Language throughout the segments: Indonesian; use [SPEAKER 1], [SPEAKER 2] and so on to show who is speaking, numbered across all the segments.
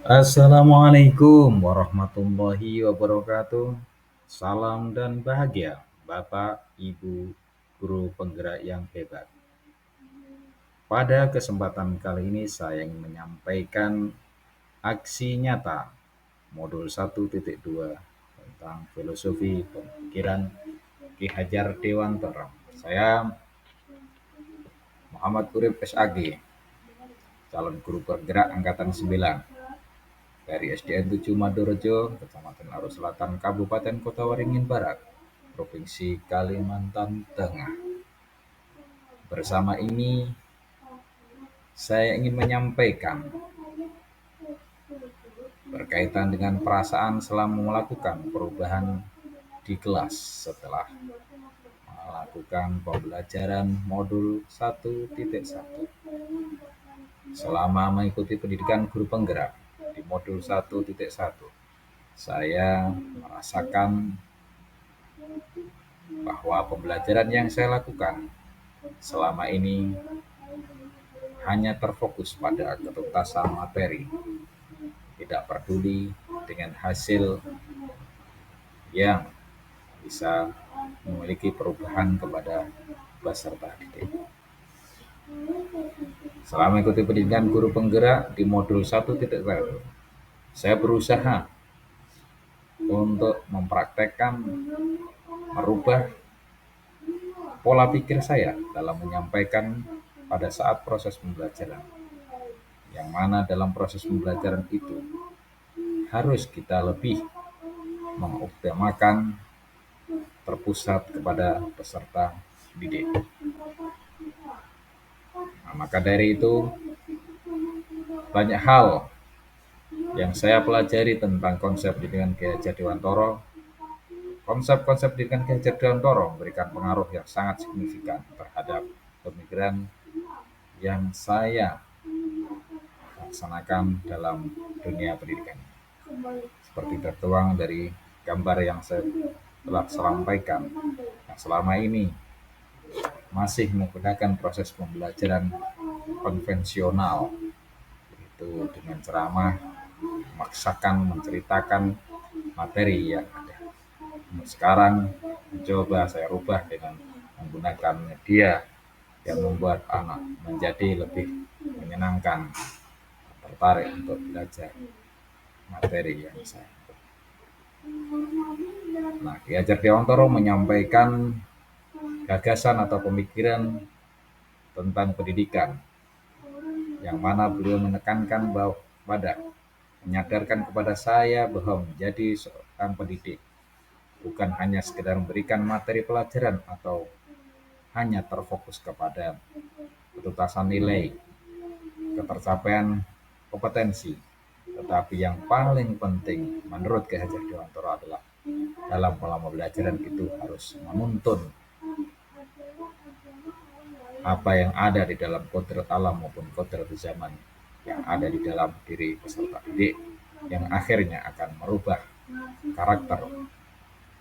[SPEAKER 1] Assalamualaikum warahmatullahi wabarakatuh. Salam dan bahagia, Bapak, Ibu, guru penggerak yang hebat. Pada kesempatan kali ini saya ingin menyampaikan aksi nyata modul 1.2 tentang filosofi pemikiran Ki Hajar Dewantara. Saya Muhammad Urip SAG, calon guru penggerak angkatan 9 dari SDN 7 Madorejo, Kecamatan Arus Selatan, Kabupaten Kota Waringin Barat, Provinsi Kalimantan Tengah. Bersama ini saya ingin menyampaikan berkaitan dengan perasaan selama melakukan perubahan di kelas setelah melakukan pembelajaran modul 1.1. Selama mengikuti pendidikan guru penggerak di modul 1.1, saya merasakan bahwa pembelajaran yang saya lakukan selama ini hanya terfokus pada ketuntasan materi, tidak peduli dengan hasil yang bisa memiliki perubahan kepada peserta didik. Selama mengikuti pendidikan guru penggerak di modul 1.1, saya berusaha untuk mempraktekkan, merubah pola pikir saya dalam menyampaikan pada saat proses pembelajaran. Yang mana dalam proses pembelajaran itu harus kita lebih mengutamakan terpusat kepada peserta didik. Nah, maka dari itu banyak hal yang saya pelajari tentang konsep pendidikan Ki Hajar Dewantara. Konsep-konsep pendidikan Ki Hajar Dewantara memberikan pengaruh yang sangat signifikan terhadap pemikiran yang saya laksanakan dalam dunia pendidikan. Seperti tertuang dari gambar yang saya telah sampaikan, yang selama ini masih menggunakan proses pembelajaran konvensional, yaitu dengan ceramah, memaksakan menceritakan materi yang ada. Sekarang mencoba saya rubah dengan menggunakan media yang membuat anak menjadi lebih menyenangkan, tertarik untuk belajar materi yang saya. Nah, Ki Hajar Dewantara menyampaikan gagasan atau pemikiran tentang pendidikan, yang mana beliau menekankan bahwa menyadarkan kepada saya bahwa menjadi seorang pendidik bukan hanya sekedar memberikan materi pelajaran atau hanya terfokus kepada ketuntasan nilai, ketercapaian kompetensi, tetapi yang paling penting menurut Ki Hajar Dewantara adalah dalam pola pembelajaran itu harus menuntun apa yang ada di dalam kodrat alam maupun kodrat zaman yang ada di dalam diri peserta didik, yang akhirnya akan merubah karakter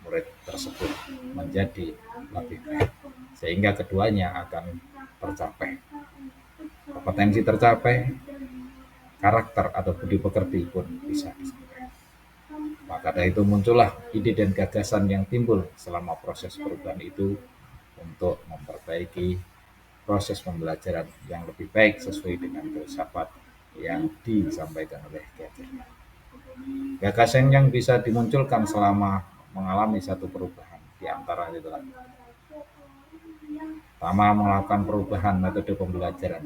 [SPEAKER 1] murid tersebut menjadi lebih baik, sehingga keduanya akan tercapai. Kompetensi tercapai, karakter atau budi pekerti pun bisa disampaikan. Maka dari itu muncullah ide dan gagasan yang timbul selama proses perubahan itu untuk memperbaiki proses pembelajaran yang lebih baik sesuai dengan filsafat yang disampaikan oleh Ki Hajar. Gagasan yang bisa dimunculkan selama mengalami satu perubahan di antara itu pertama, melakukan perubahan metode pembelajaran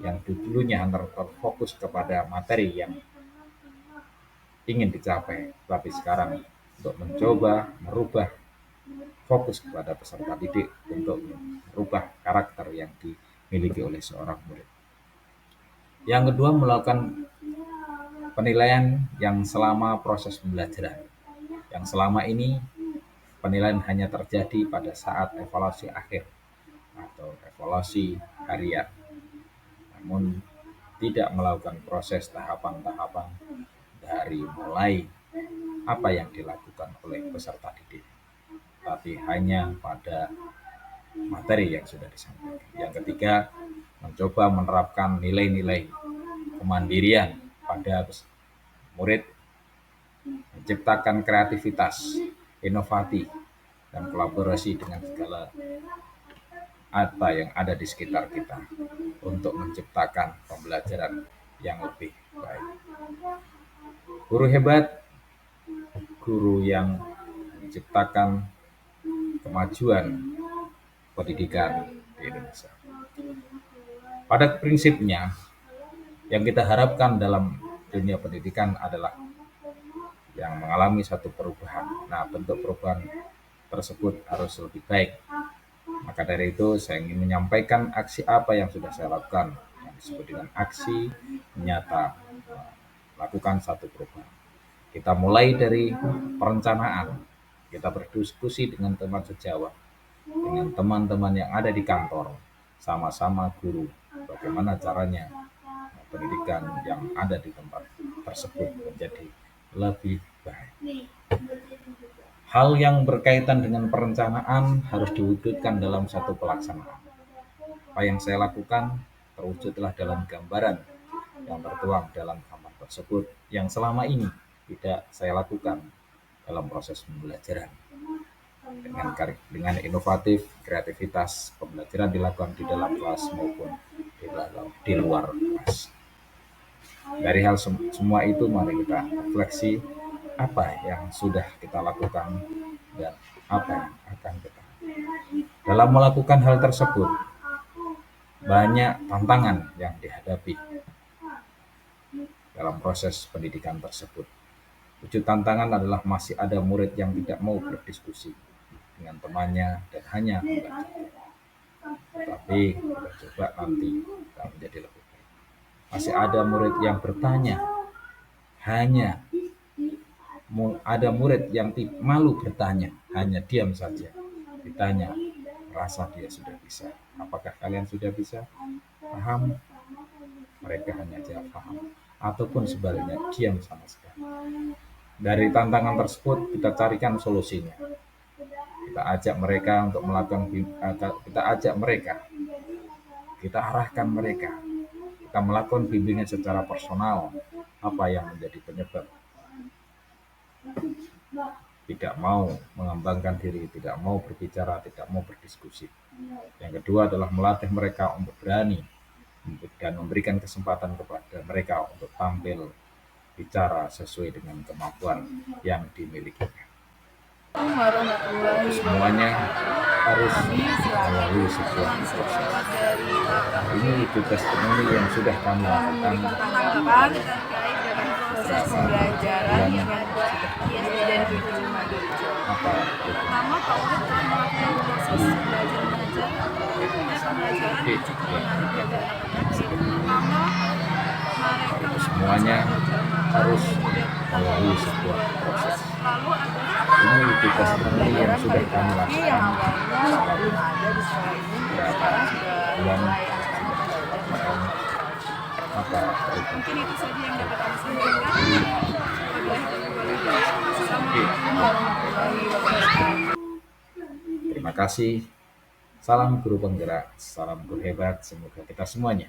[SPEAKER 1] yang dulunya hanya terfokus kepada materi yang ingin dicapai, tapi sekarang untuk mencoba merubah fokus kepada peserta didik untuk merubah karakter yang dimiliki oleh seorang murid. Yang kedua, melakukan penilaian yang selama proses pembelajaran. Yang selama ini penilaian hanya terjadi pada saat evaluasi akhir atau evaluasi harian, namun tidak melakukan proses tahapan-tahapan dari mulai apa yang dilakukan oleh peserta didik, tapi hanya pada materi yang sudah disampaikan. Yang ketiga, mencoba menerapkan nilai-nilai kemandirian pada murid, menciptakan kreativitas, inovasi, dan kolaborasi dengan segala apa yang ada di sekitar kita untuk menciptakan pembelajaran yang lebih baik. Guru hebat, guru yang menciptakan kemajuan pendidikan di Indonesia. Pada prinsipnya, yang kita harapkan dalam dunia pendidikan adalah yang mengalami satu perubahan. Nah, bentuk perubahan tersebut harus lebih baik. Maka dari itu, saya ingin menyampaikan aksi apa yang sudah saya lakukan, yang disebut dengan aksi nyata, lakukan satu perubahan. Kita mulai dari perencanaan, kita berdiskusi dengan teman sejawat, dengan teman-teman yang ada di kantor, sama-sama guru, bagaimana caranya pendidikan yang ada di tempat tersebut menjadi lebih baik. Hal yang berkaitan dengan perencanaan harus diwujudkan dalam satu pelaksanaan. Apa yang saya lakukan terwujudlah dalam gambaran yang tertuang dalam gambar tersebut yang selama ini tidak saya lakukan dalam proses pembelajaran. Dengan inovatif, kreativitas, pembelajaran dilakukan di dalam kelas maupun di luar kelas. Dari hal semua itu, mari kita refleksi apa yang sudah kita lakukan dan apa yang akan kita. Dalam melakukan hal tersebut, banyak tantangan yang dihadapi dalam proses pendidikan tersebut. Wujud tantangan adalah masih ada murid yang tidak mau berdiskusi dengan temannya dan hanya membaca. Tetapi kita coba nanti kita menjadi lebih baik. Masih ada murid yang bertanya, hanya ada murid yang malu bertanya, hanya diam saja. Ditanya, merasa dia sudah bisa. Apakah kalian sudah bisa? Paham? Mereka hanya jawab paham. Ataupun sebaliknya, diam sama sekali. Dari tantangan tersebut, kita carikan solusinya. Kita ajak mereka untuk melakukan, kita arahkan mereka. Kita melakukan bimbingan secara personal. Apa yang menjadi penyebab tidak mau mengembangkan diri, tidak mau berbicara, tidak mau berdiskusi. Yang kedua adalah melatih mereka untuk berani dan memberikan kesempatan kepada mereka untuk tampil bicara sesuai dengan kemampuan yang dimiliki. Semuanya harus melalui sebuah proses. Ini itu testimoni yang sudah kami lakukan
[SPEAKER 2] pembelajaran yang dan
[SPEAKER 1] apa
[SPEAKER 2] pertama Pak Udet telah melakukan proses belajar mengajar pertama mereka
[SPEAKER 1] semuanya harus melalui sebuah proses.
[SPEAKER 2] lalu ada
[SPEAKER 1] Ini itu testimoni yang sudah kami lakukan
[SPEAKER 2] belum ada di sekolah ini sekarang sudah
[SPEAKER 1] bulan
[SPEAKER 2] maka mungkin itu saja yang dapat kami sampaikan.
[SPEAKER 1] Terima kasih. Salam guru penggerak, salam guru hebat. Semoga kita semuanya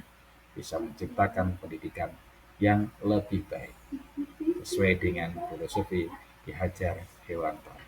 [SPEAKER 1] bisa menciptakan pendidikan yang lebih baik sesuai dengan filosofi Ki Hajar Dewantara.